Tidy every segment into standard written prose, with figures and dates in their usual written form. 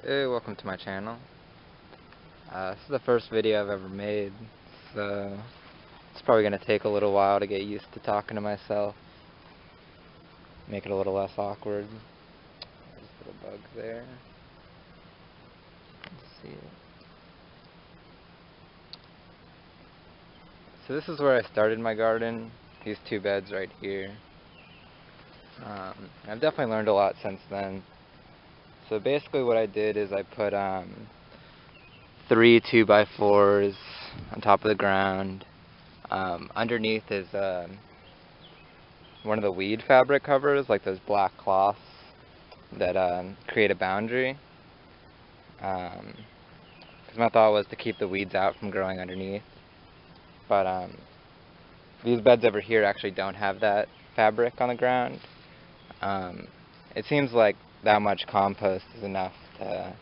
Hey, welcome to my channel. This is the first video I've ever made, so it's probably going to take a little while to get used to talking to myself. Make it a little less awkward. There's a little bug there. Let's see it. So this is where I started my garden. These two beds right here. I've definitely learned a lot since then. So basically what I did is I put 3 2x4s on top of the ground. Underneath is one of the weed fabric covers, like those black cloths that create a boundary. Because my thought was to keep the weeds out from growing underneath. But these beds over here actually don't have that fabric on the ground. It seems like that much compost is enough to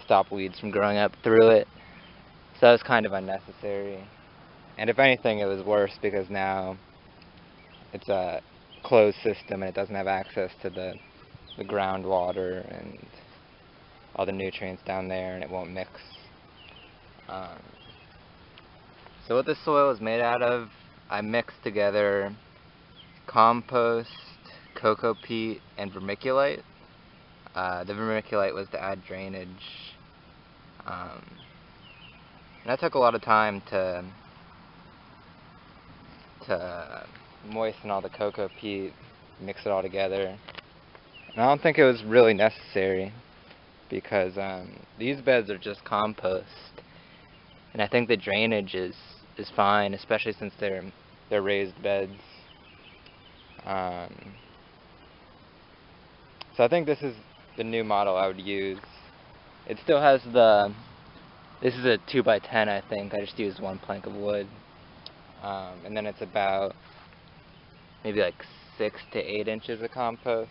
stop weeds from growing up through it. So that was kind of unnecessary. And if anything, it was worse because now it's a closed system and it doesn't have access to the groundwater and all the nutrients down there, and it won't mix. So what this soil is made out of, I mixed together compost, cocoa peat, and vermiculite. The vermiculite was to add drainage. And that took a lot of time to moisten all the cocoa peat, mix it all together. And I don't think it was really necessary because these beds are just compost, and I think the drainage is fine, especially since they're raised beds. So I think this is the new model I would use. It still has this is a 2x10, I think. I just used one plank of wood. And then it's about maybe like 6 to 8 inches of compost.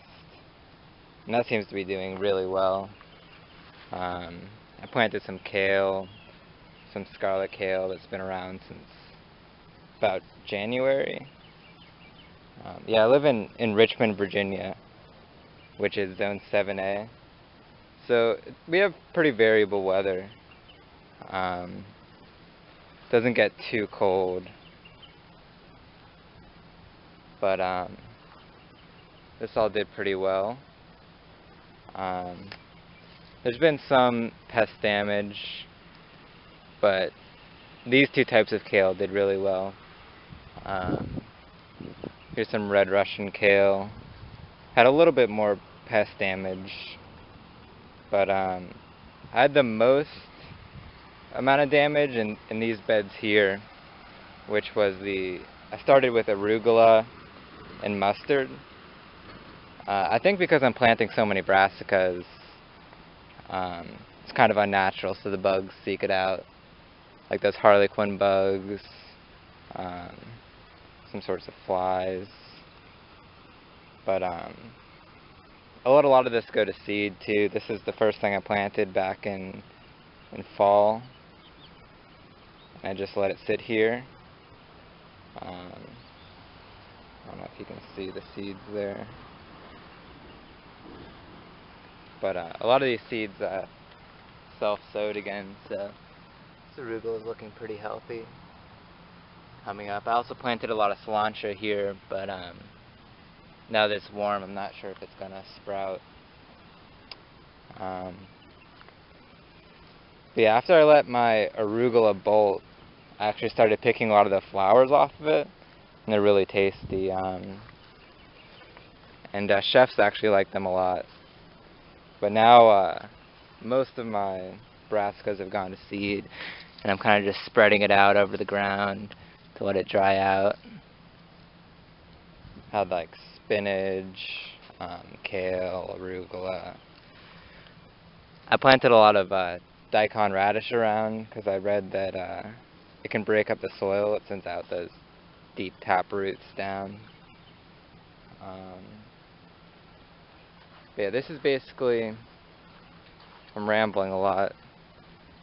And that seems to be doing really well. I planted some kale, some scarlet kale that's been around since about January. Yeah, I live in Richmond, Virginia, which is zone 7A. So we have pretty variable weather. Doesn't get too cold. But this all did pretty well. There's been some pest damage, but these two types of kale did really well. Here's some red Russian kale. Had a little bit more pest damage, but I had the most amount of damage in these beds here, which was I started with arugula and mustard. I think because I'm planting so many brassicas, it's kind of unnatural, so the bugs seek it out, like those harlequin bugs, some sorts of flies. But I let a lot of this go to seed too. This is the first thing I planted back in fall. I just let it sit here. I don't know if you can see the seeds there. But a lot of these seeds self-sowed again, so this arugula is looking pretty healthy. Coming up. I also planted a lot of cilantro here, but now that it's warm, I'm not sure if it's gonna sprout. But yeah, after I let my arugula bolt, I actually started picking a lot of the flowers off of it, and they're really tasty. And chefs actually like them a lot. But now most of my brassicas have gone to seed, and I'm kind of just spreading it out over the ground to let it dry out. Had like spinach, kale, arugula. I planted a lot of daikon radish around because I read that it can break up the soil. It sends out those deep tap roots down. Yeah, this is basically, I'm rambling a lot,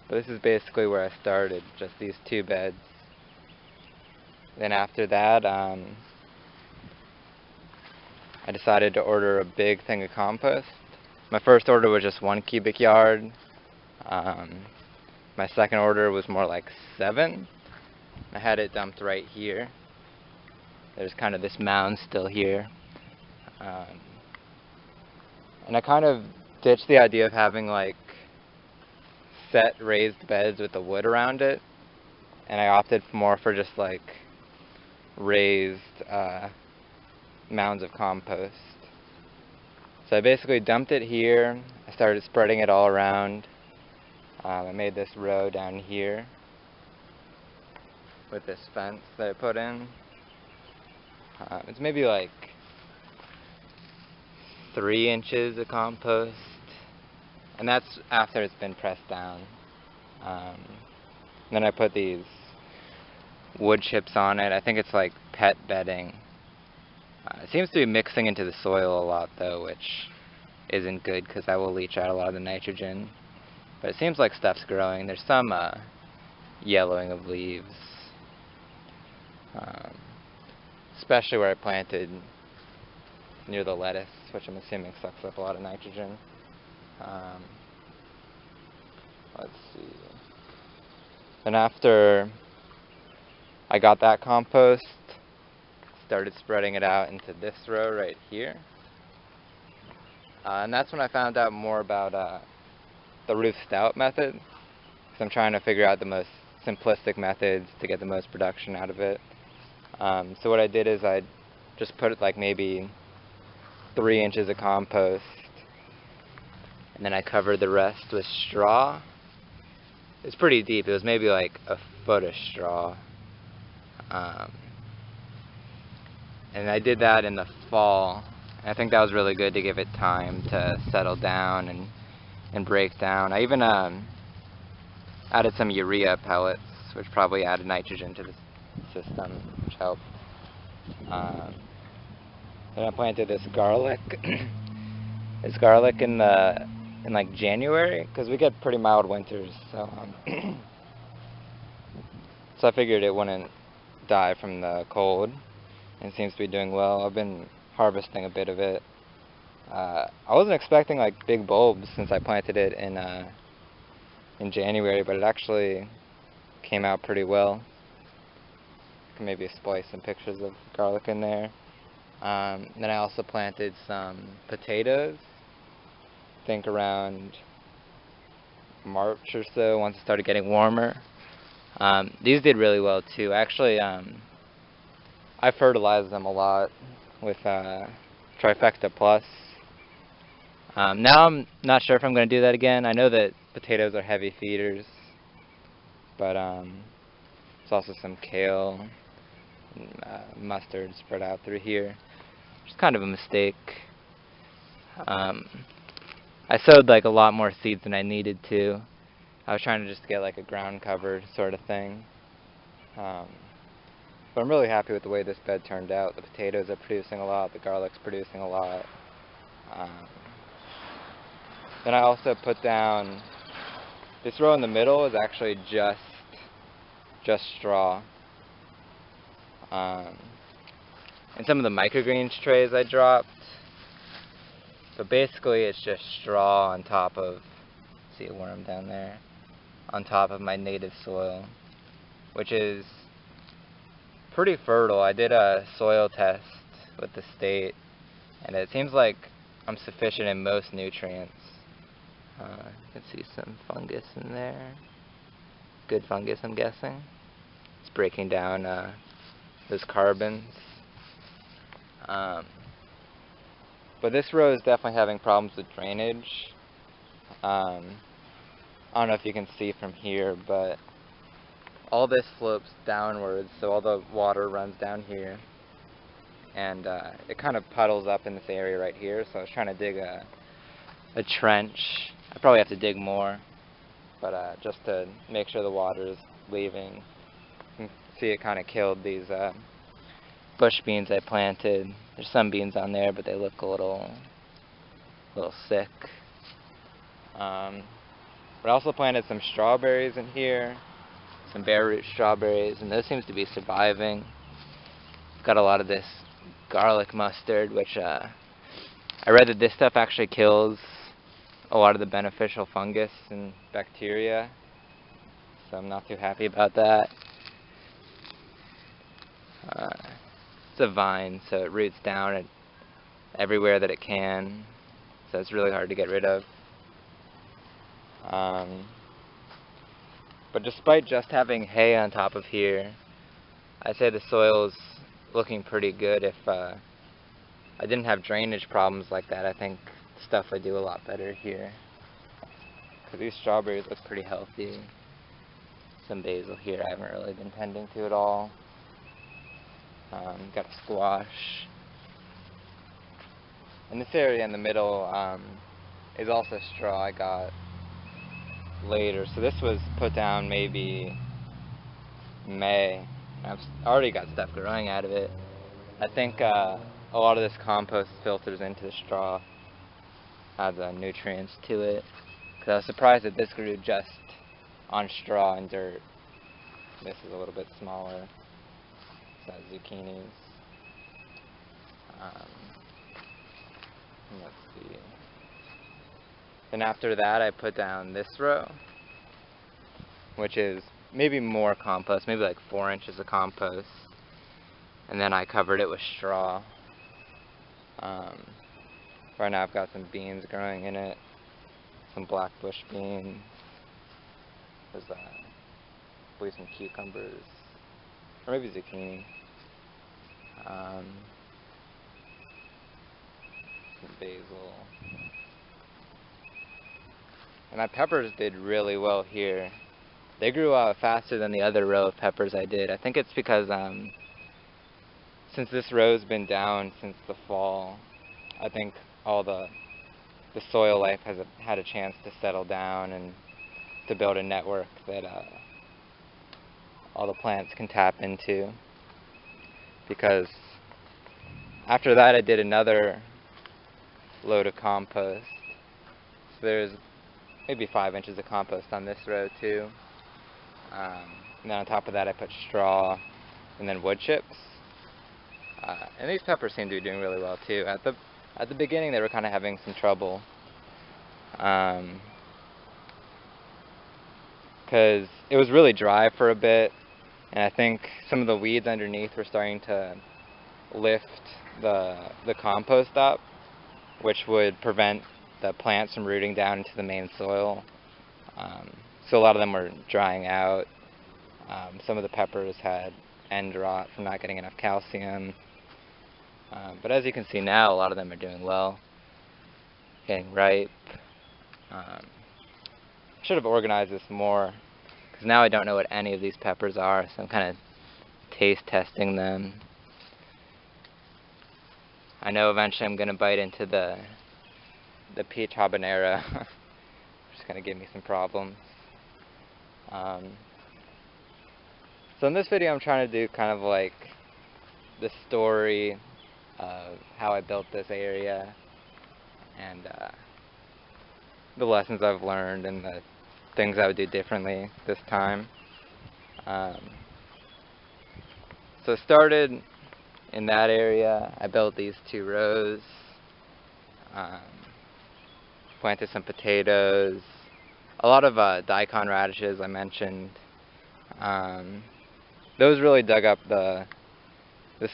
but this is basically where I started, just these two beds. Then after that, I decided to order a big thing of compost, My first order was just 1 cubic yard. Um, my second order was more like 7. I had it dumped right here. There's kind of this mound still here. Um, and I kind of ditched the idea of having like set raised beds with the wood around it, and I opted more for just like raised mounds of compost. So I basically dumped it here. I started spreading it all around. I made this row down here with this fence that I put in. It's maybe like 3 inches of compost, and that's after it's been pressed down. Then I put these wood chips on it. I think it's like pet bedding. It seems to be mixing into the soil a lot though, which isn't good because that will leach out a lot of the nitrogen. But it seems like stuff's growing. There's some yellowing of leaves, especially where I planted near the lettuce, which I'm assuming sucks up a lot of nitrogen. Let's see. Then after I got that compost, started spreading it out into this row right here. And that's when I found out more about the roof stout method, because I'm trying to figure out the most simplistic methods to get the most production out of it. So what I did is I just put like maybe 3 inches of compost, and then I covered the rest with straw. It's pretty deep. It was maybe like a foot of straw. And I did that in the fall. I think that was really good to give it time to settle down and break down. I even added some urea pellets, which probably added nitrogen to the system, which helped. Then I planted this garlic. This garlic in like January, because we get pretty mild winters, so so I figured it wouldn't die from the cold, and it seems to be doing well. I've been harvesting a bit of it. I wasn't expecting like big bulbs since I planted it in January, but it actually came out pretty well. I can maybe splice some pictures of garlic in there. Then I also planted some potatoes, I think around March or so, once it started getting warmer. These did really well too. Actually, I fertilized them a lot with Trifecta Plus. Now I'm not sure if I'm going to do that again. I know that potatoes are heavy feeders, but there's also some kale and mustard spread out through here. It's kind of a mistake. I sowed like a lot more seeds than I needed to. I was trying to just get like a ground cover sort of thing. But I'm really happy with the way this bed turned out. The potatoes are producing a lot, the garlic's producing a lot. Then I also put down, this row in the middle is actually just straw. And some of the microgreens trays I dropped. But basically it's just straw on top of, see a worm down there, on top of my native soil, which is pretty fertile. I did a soil test with the state, and it seems like I'm sufficient in most nutrients. You can see some fungus in there. Good fungus, I'm guessing. It's breaking down those carbons. But this row is definitely having problems with drainage. I don't know if you can see from here, but all this slopes downwards, so all the water runs down here. And it kind of puddles up in this area right here, so I was trying to dig a trench. I probably have to dig more, but just to make sure the water is leaving. You can see it kind of killed these bush beans I planted. There's some beans on there, but they look a little sick. But I also planted some strawberries in here, some bare root strawberries, and those seems to be surviving. Got a lot of this garlic mustard, which I read that this stuff actually kills a lot of the beneficial fungus and bacteria, so I'm not too happy about that. It's a vine, so it roots down at everywhere that it can, so it's really hard to get rid of. But despite just having hay on top of here, I'd say the soil's looking pretty good. If I didn't have drainage problems like that, I think stuff would do a lot better here. Because these strawberries look pretty healthy. Some basil here I haven't really been tending to at all. Got a squash. And this area in the middle is also straw I got later. So this was put down maybe May. I've already got stuff growing out of it. I think a lot of this compost filters into the straw, adds nutrients to it. Because I was surprised that this grew just on straw and dirt. This is a little bit smaller. It's zucchinis. Let's see. Then after that I put down this row, which is maybe more compost, maybe like 4 inches of compost. And then I covered it with straw. Right now I've got some beans growing in it, some black bush beans. There's I believe some cucumbers, or maybe zucchini. Some basil. And my peppers did really well here. They grew out faster than the other row of peppers I did. I think it's because since this row's been down since the fall, I think all the soil life has had a chance to settle down and to build a network that all the plants can tap into. Because after that I did another load of compost. So there's maybe 5 inches of compost on this row too. And then on top of that I put straw and then wood chips. And these peppers seem to be doing really well too. At the beginning they were kind of having some trouble. Because it was really dry for a bit, and I think some of the weeds underneath were starting to lift the compost up, which would prevent the plants from rooting down into the main soil. So a lot of them were drying out. Some of the peppers had end rot from not getting enough calcium. But as you can see now, a lot of them are doing well, getting ripe. I should have organized this more, because now I don't know what any of these peppers are, so I'm kind of taste testing them. I know eventually I'm going to bite into the peach habanero, which is going to give me some problems. So in this video I'm trying to do kind of like the story of how I built this area, and the lessons I've learned and the things I would do differently this time. So it started in that area. I built these 2 rows, planted some potatoes, a lot of daikon radishes I mentioned. Those really dug up the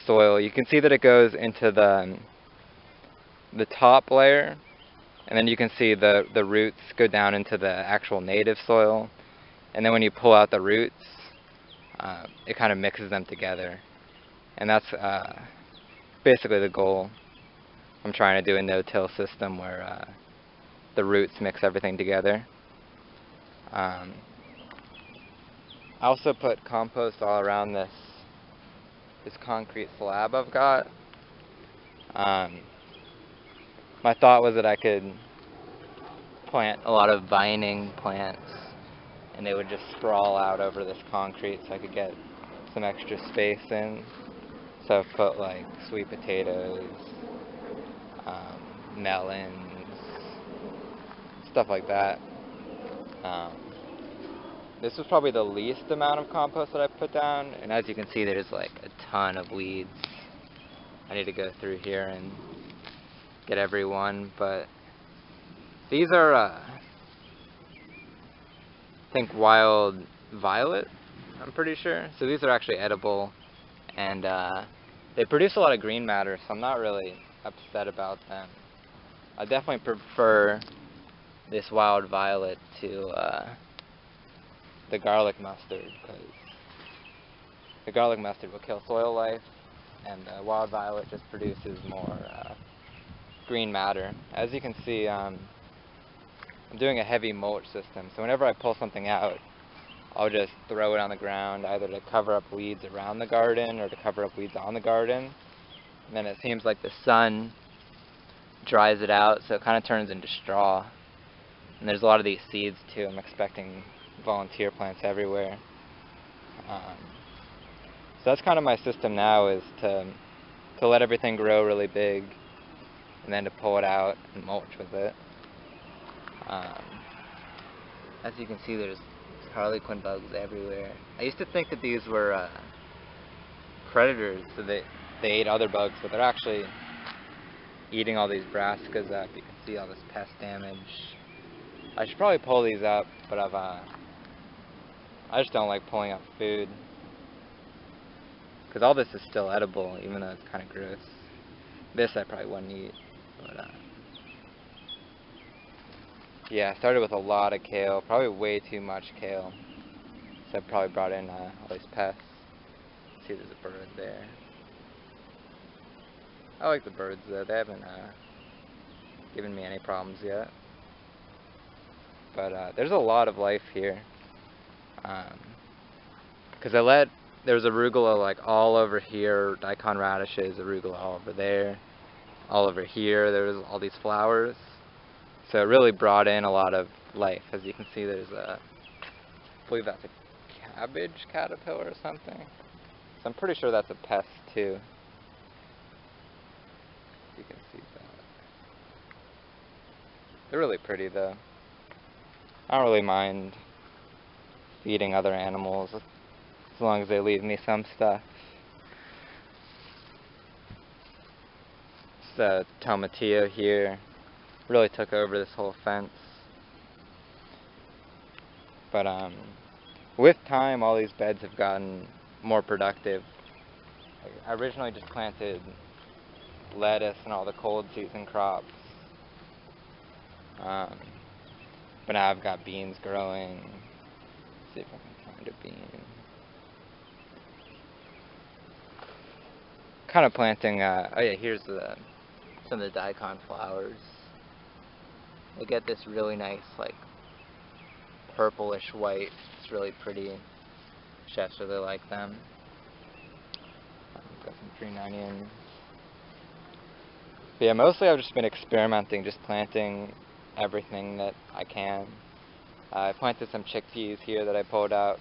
soil. You can see that it goes into the top layer, and then you can see the roots go down into the actual native soil, and then when you pull out the roots, it kind of mixes them together. And that's basically the goal. I'm trying to do a no-till system where the roots mix everything together. I also put compost all around this concrete slab I've got. My thought was that I could plant a lot of vining plants and they would just sprawl out over this concrete so I could get some extra space in. So I've put like sweet potatoes, melons, stuff like that. This was probably the least amount of compost that I put down, and as you can see there's like a ton of weeds. I need to go through here and get every one, but These are, I think, wild violet, I'm pretty sure. So these are actually edible, and they produce a lot of green matter, so I'm not really upset about them. I definitely prefer this wild violet to the garlic mustard, because the garlic mustard will kill soil life, and the wild violet just produces more green matter. As you can see, I'm doing a heavy mulch system, so whenever I pull something out, I'll just throw it on the ground, either to cover up weeds around the garden or to cover up weeds on the garden. And then it seems like the sun dries it out, so it kind of turns into straw. And there's a lot of these seeds too. I'm expecting volunteer plants everywhere. So that's kind of my system now, is to let everything grow really big, and then to pull it out and mulch with it. As you can see, there's harlequin bugs everywhere. I used to think that these were predators, so they ate other bugs, but they're actually eating all these brassicas up. You can see all this pest damage. I should probably pull these up, but I just don't like pulling up food, because all this is still edible, even though it's kind of gross. This I probably wouldn't eat, but yeah, I started with a lot of kale, probably way too much kale, so I probably brought in all these pests. See, there's a bird there. I like the birds though, they haven't given me any problems yet. But there's a lot of life here, because there's arugula like all over here, daikon radishes, arugula all over there, all over here, there's all these flowers. So it really brought in a lot of life. As you can see, there's I believe that's a cabbage caterpillar or something. So I'm pretty sure that's a pest too. You can see that. They're really pretty though. I don't really mind feeding other animals as long as they leave me some stuff. This tomatillo here really took over this whole fence. But with time, all these beds have gotten more productive. I originally just planted lettuce and all the cold season crops. But now I've got beans growing. Let's see if I can find a bean. Kind of planting, oh yeah, here's some of the daikon flowers. They get this really nice, like, purplish white. It's really pretty. Chefs really like them. Got some green onions. But yeah, mostly I've just been experimenting, just planting everything that I can. I planted some chickpeas here that I pulled out.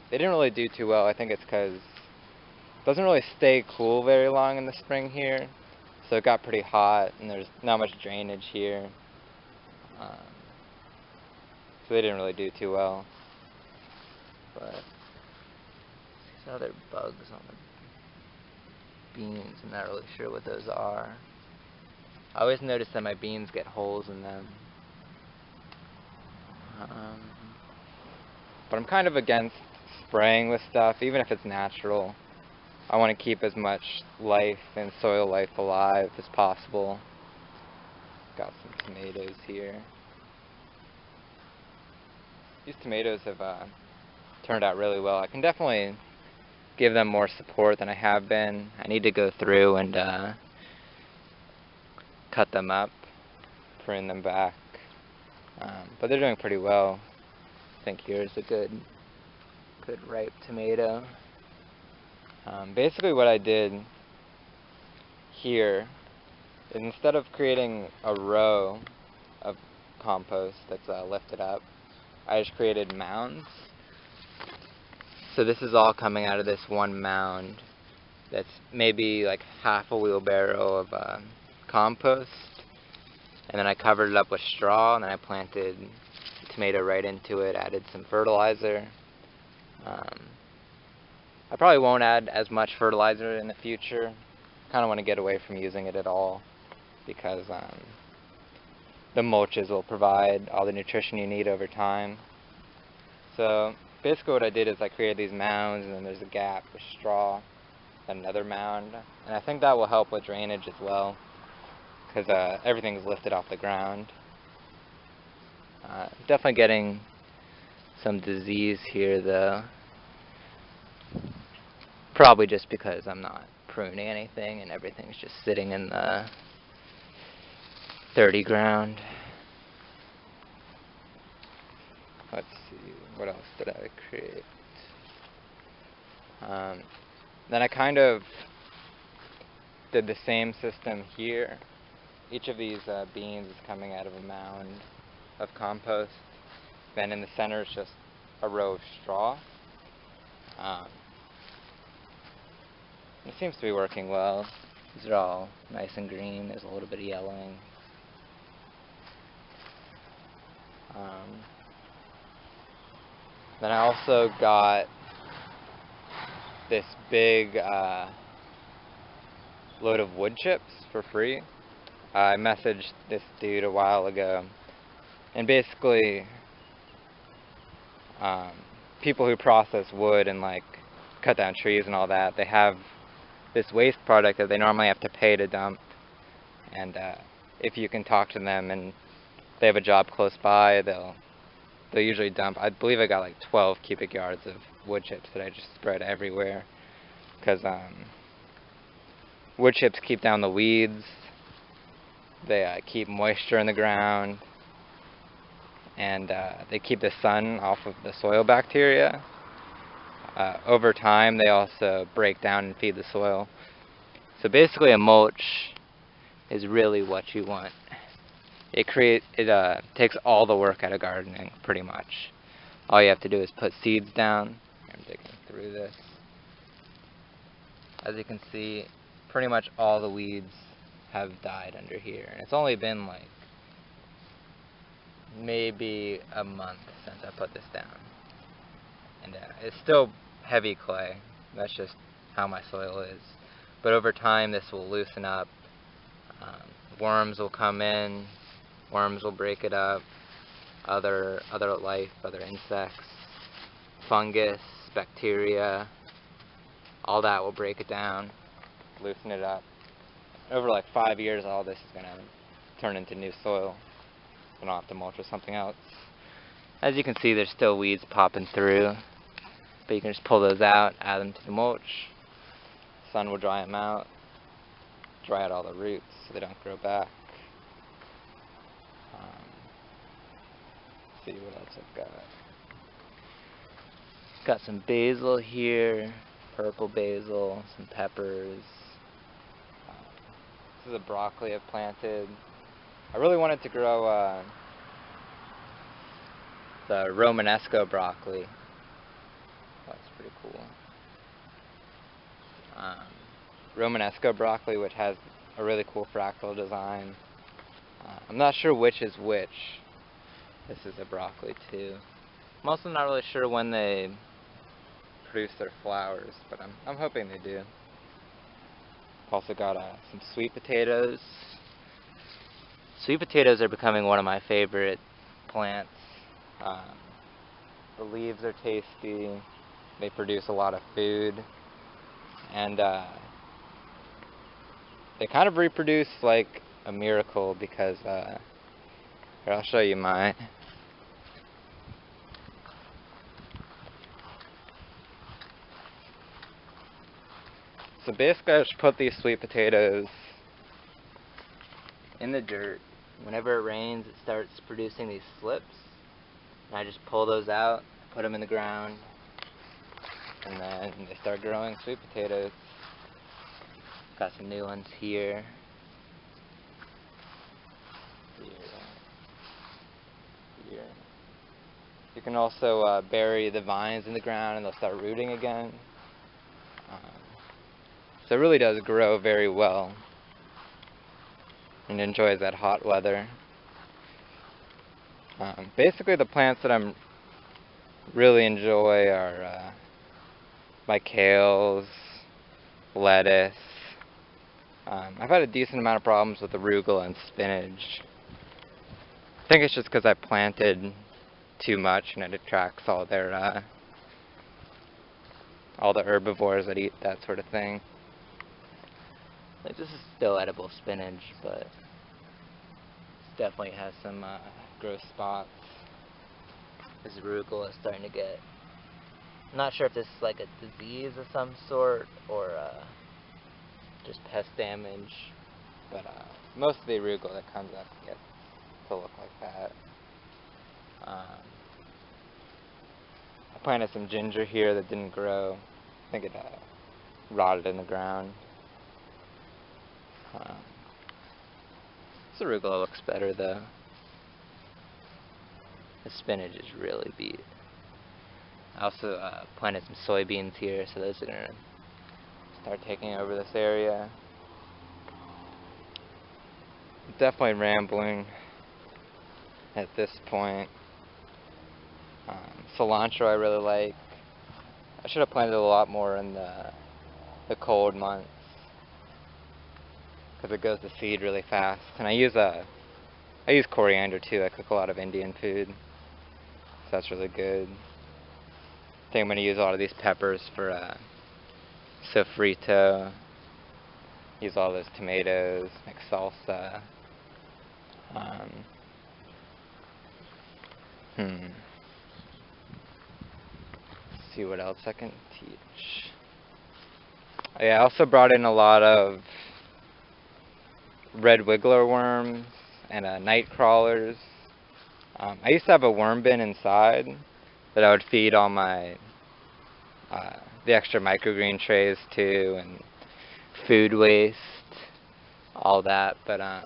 They didn't really do too well. I think it's because it doesn't really stay cool very long in the spring here. So it got pretty hot, and there's not much drainage here. So they didn't really do too well. But these other bugs on the beans, I'm not really sure what those are. I always notice that my beans get holes in them. But I'm kind of against spraying with stuff, even if it's natural. I want to keep as much life and soil life alive as possible. Got some tomatoes here. These tomatoes have turned out really well. I can definitely give them more support than I have been. I need to go through and cut them up, prune them back. But they're doing pretty well. I think here's a good ripe tomato. Basically what I did here is, instead of creating a row of compost that's lifted up, I just created mounds. So this is all coming out of this one mound that's maybe like half a wheelbarrow of compost. And then I covered it up with straw, and then I planted the tomato right into it, added some fertilizer. I probably won't add as much fertilizer in the future. Kind of want to get away from using it at all, because the mulches will provide all the nutrition you need over time. So basically what I did is I created these mounds, and then there's a gap with straw, and another mound, and I think that will help with drainage as well, because everything's lifted off the ground. Definitely getting some disease here though, probably just because I'm not pruning anything and everything's just sitting in the dirty ground. Let's see, what else did I create? Then I kind of did the same system here. Each of these beans is coming out of a mound of compost. Then in the center is just a row of straw. It seems to be working well. These are all nice and green. There's a little bit of yellowing. Then I also got this big load of wood chips for free. I messaged this dude a while ago, and basically people who process wood and like cut down trees and all that, they have this waste product that they normally have to pay to dump, and if you can talk to them and they have a job close by, they'll usually dump. I believe I got like 12 cubic yards of wood chips that I just spread everywhere, because wood chips keep down the weeds, they keep moisture in the ground, and they keep the sun off of the soil bacteria. Over time they also break down and feed the soil. So basically a mulch is really what you want. It takes all the work out of gardening, pretty much. All you have to do is put seeds down. I'm digging through this. As you can see, pretty much all the weeds have died under here. And it's only been like maybe a month since I put this down. And it's still heavy clay. That's just how my soil is. But over time this will loosen up. Worms will come in. Worms will break it up, other life, other insects, fungus, bacteria, all that will break it down, loosen it up. Over like 5 years, all this is going to turn into new soil. I don't have to mulch with something else. As you can see, there's still weeds popping through, but you can just pull those out, add them to the mulch. Sun will dry them out, dry out all the roots so they don't grow back. See what else I've got. Got some basil here, purple basil, some peppers. This is a broccoli I've planted. I really wanted to grow the Romanesco broccoli. That's pretty cool. Romanesco broccoli, which has a really cool fractal design. I'm not sure which is which. This is a broccoli too. I'm also not really sure when they produce their flowers, but I'm hoping they do. Also got some sweet potatoes. Sweet potatoes are becoming one of my favorite plants. The leaves are tasty. They produce a lot of food, and they kind of reproduce like a miracle, because here, I'll show you my. So basically I just put these sweet potatoes in the dirt. Whenever it rains, it starts producing these slips, and I just pull those out, put them in the ground, and then they start growing sweet potatoes. Got some new ones here. Here. You can also bury the vines in the ground and they'll start rooting again. So it really does grow very well and enjoys that hot weather. Basically the plants that I'm really enjoy are my kales, lettuce. I've had a decent amount of problems with arugula and spinach. think it's just because I planted too much and it attracts all the herbivores that eat that sort of thing. Like, this is still edible spinach, but it definitely has some gross spots. This arugula is starting to get... I'm not sure if this is like a disease of some sort or just pest damage. But most of the arugula that comes up gets to look like that. I planted some ginger here that didn't grow. I think it rotted in the ground. This arugula looks better though. The spinach is really beat. I also planted some soybeans here, so those are going to start taking over this area. Definitely rambling at this point. Cilantro I really like. I should have planted a lot more in the cold months because it goes to seed really fast. And I use coriander too. I cook a lot of Indian food, so that's really good. I think I'm going to use a lot of these peppers for sofrito. Use all those tomatoes, make salsa. Let's see what else I can teach. Yeah, I also brought in a lot of red wiggler worms and night crawlers. I used to have a worm bin inside that I would feed all my the extra microgreen trays to, and food waste, all that. But I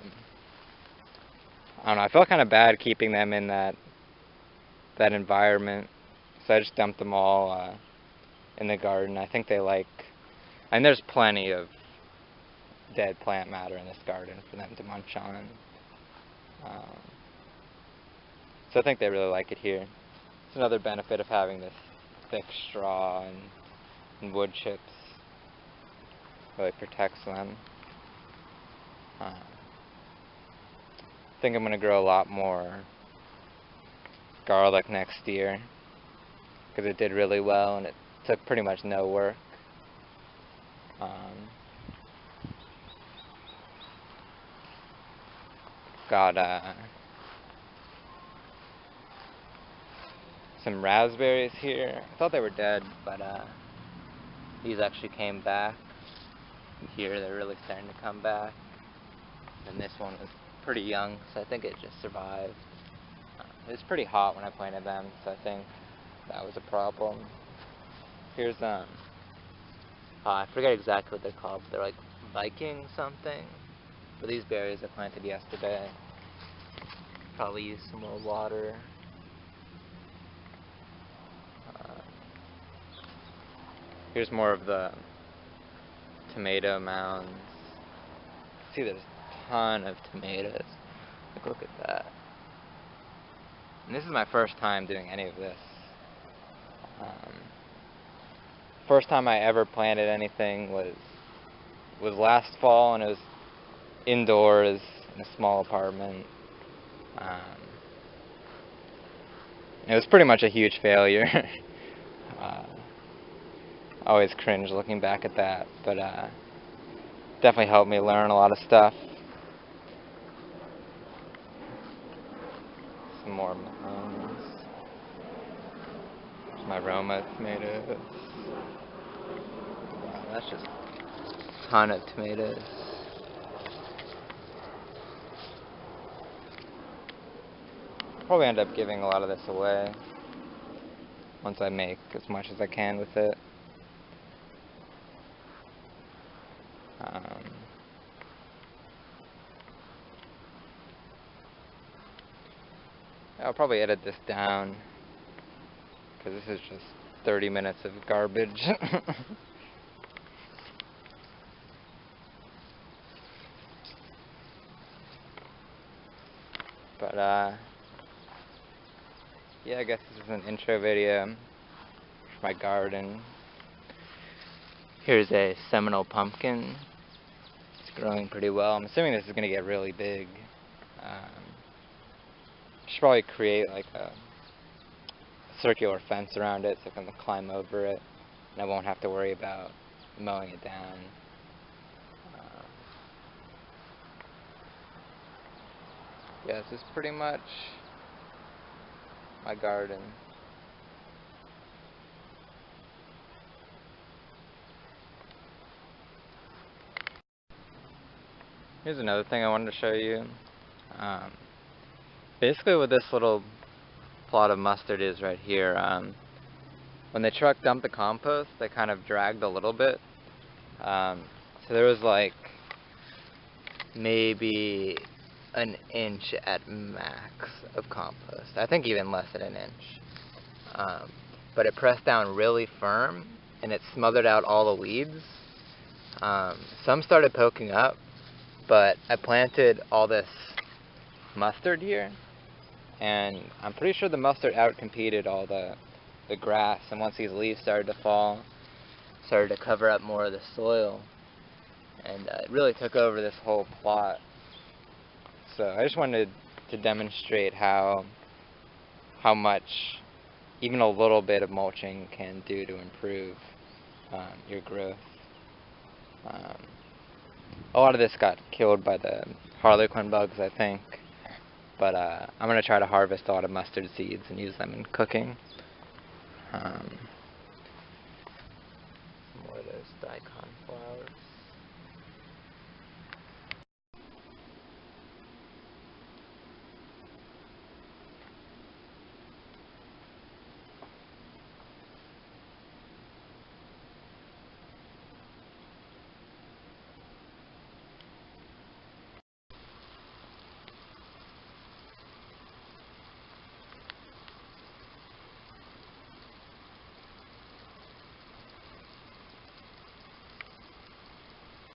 don't know. I felt kind of bad keeping them in that environment, so I just dumped them all in the garden. I think they like. And there's plenty of dead plant matter in this garden for them to munch on. So I think they really like it here. It's another benefit of having this thick straw and wood chips. Really protects them. I think I'm going to grow a lot more garlic next year because it did really well and it took pretty much no work. Got some raspberries here. I thought they were dead, but these actually came back. Here they're really starting to come back. And this one was pretty young, so I think it just survived. It was pretty hot when I planted them, so I think that was a problem. Here's I forget exactly what they're called, but they're like Viking something. But these berries I planted yesterday. Probably use some more water. Here's more of the tomato mounds. See, there's a ton of tomatoes. Like, look at that. And this is my first time doing any of this. First time I ever planted anything was last fall, and it was indoors in a small apartment. It was pretty much a huge failure. I always cringe looking back at that, but definitely helped me learn a lot of stuff. Some more melons. There's my Roma tomatoes. Wow, that's just a ton of tomatoes. Probably end up giving a lot of this away once I make as much as I can with it. I'll probably edit this down because this is just 30 minutes of garbage. But yeah, I guess this is an intro video for my garden. Here's a Seminole pumpkin. It's growing pretty well. I'm assuming this is going to get really big. should probably create like a circular fence around it so I can climb over it, and I won't have to worry about mowing it down. Yeah, this is pretty much my garden. Here's another thing I wanted to show you. Um, Basically what this little plot of mustard is right here, when the truck dumped the compost, they kind of dragged a little bit. So there was like maybe an inch at max of compost. I think even less than an inch. But it pressed down really firm and it smothered out all the weeds. Some started poking up, but I planted all this mustard here, and I'm pretty sure the mustard outcompeted all the grass, and once these leaves started to fall, started to cover up more of the soil, and it really took over this whole plot. So I just wanted to demonstrate how much even a little bit of mulching can do to improve your growth. A lot of this got killed by the harlequin bugs, I think, but I'm going to try to harvest a lot of mustard seeds and use them in cooking. More of those daikon flowers.